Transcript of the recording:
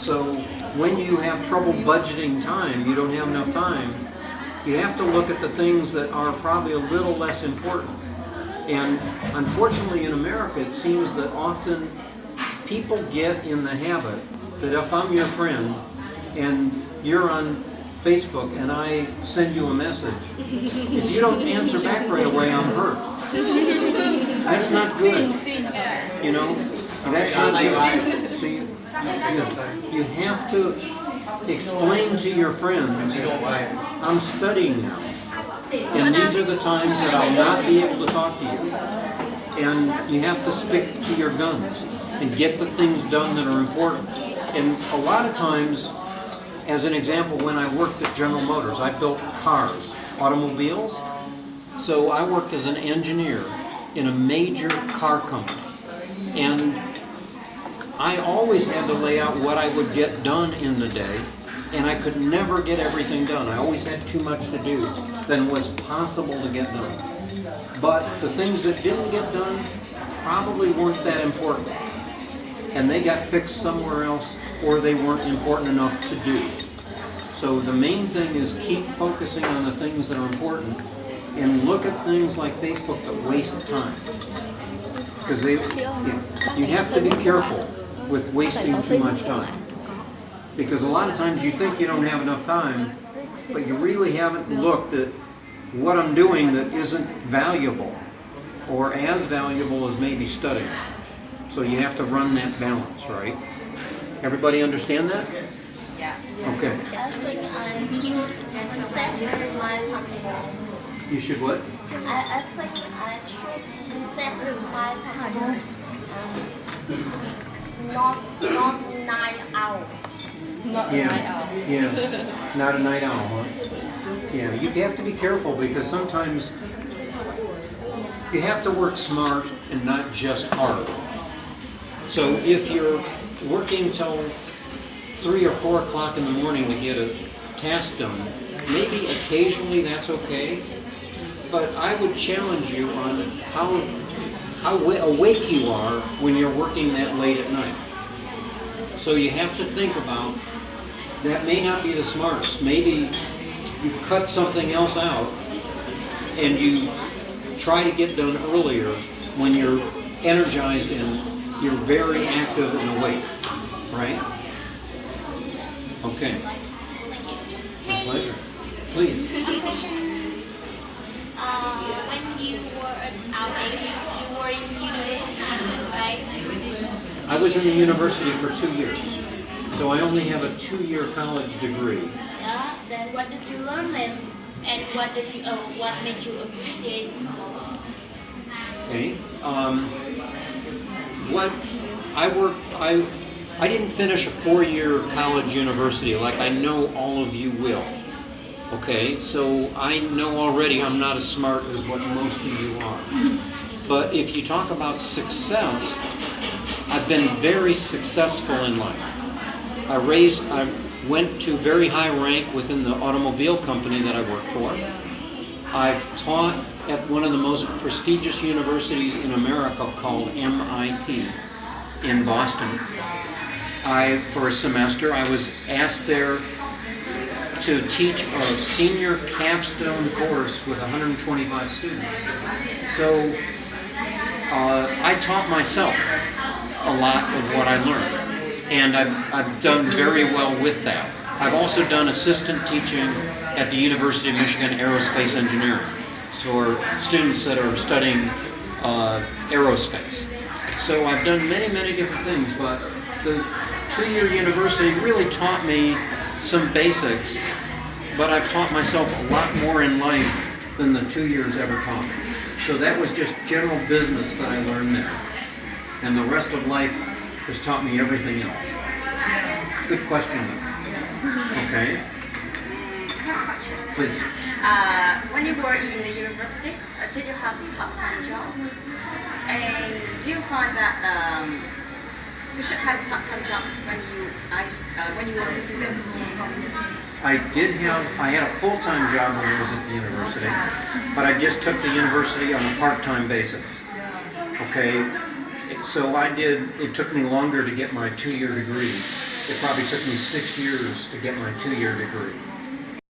So when you have trouble budgeting time, you don't have enough time, you have to look at the things that are probably a little less important. And unfortunately in America, it seems that often people get in the habit that if I'm your friend and you're on Facebook and I send you a message, if you don't answer back right away, I'm hurt. That's not good. You know, that's not good. So you have to explain to your friends, I'm studying now. And these are the times that I'll not be able to talk to you. And you have to stick to your guns and get the things done that are important. And a lot of times, as an example, when I worked at General Motors, I built cars, automobiles. So I worked as an engineer in a major car company. And I always had to lay out what I would get done in the day, and I could never get everything done. I always had too much to do than was possible to get done. But the things that didn't get done probably weren't that important. And they got fixed somewhere else, or they weren't important enough to do. So the main thing is keep focusing on the things that are important and look at things like Facebook that waste time. Because you have to be careful with wasting too much time. Because a lot of times you think you don't have enough time, but you really haven't looked at what I'm doing that isn't valuable, or as valuable as maybe studying. So you have to run that balance, right? Everybody understand that? Yes. Okay. I think I should set my timetable. You should what? I think I should set my timetable. Not 9 hours. Not a night owl. Yeah. Not a night owl, huh? Yeah, you have to be careful because sometimes you have to work smart and not just hard. So if you're working till 3 or 4 o'clock in the morning to get a task done, maybe occasionally that's okay, but I would challenge you on how awake you are when you're working that late at night. So you have to think about, that may not be the smartest. Maybe you cut something else out and you try to get done earlier when you're energized and you're very active and awake, right? Okay. My pleasure. Please. A question. When you were at our age, you were in university too, right? I was in the university for 2 years, so I only have a 2-year college degree. Yeah. Then what did you learn then? And what made you appreciate it most? Okay. I didn't finish a 4-year college university like I know all of you will. Okay, so I know already I'm not as smart as what most of you are. But if you talk about success, I've been very successful in life. I went to very high rank within the automobile company that I work for. I've taught at one of the most prestigious universities in America called MIT in Boston. For a semester, I was asked there to teach a senior capstone course with 125 students. So I taught myself a lot of what I learned, and I've done very well with that. I've also done assistant teaching at the University of Michigan Aerospace Engineering for students that are studying aerospace. So I've done many, many different things, but the 2-year university really taught me some basics, but I've taught myself a lot more in life than the 2 years ever taught me. So that was just general business that I learned there. And the rest of life has taught me everything else. Good question, though. Okay. Please. When you were in the university, did you have a part-time job? And do you find that you should have a part-time job when you were a student? I had a full-time job when I was at the university, but I just took the university on a part-time basis. Okay, so it took me longer to get my 2-year degree, it probably took me 6 years to get my 2-year degree.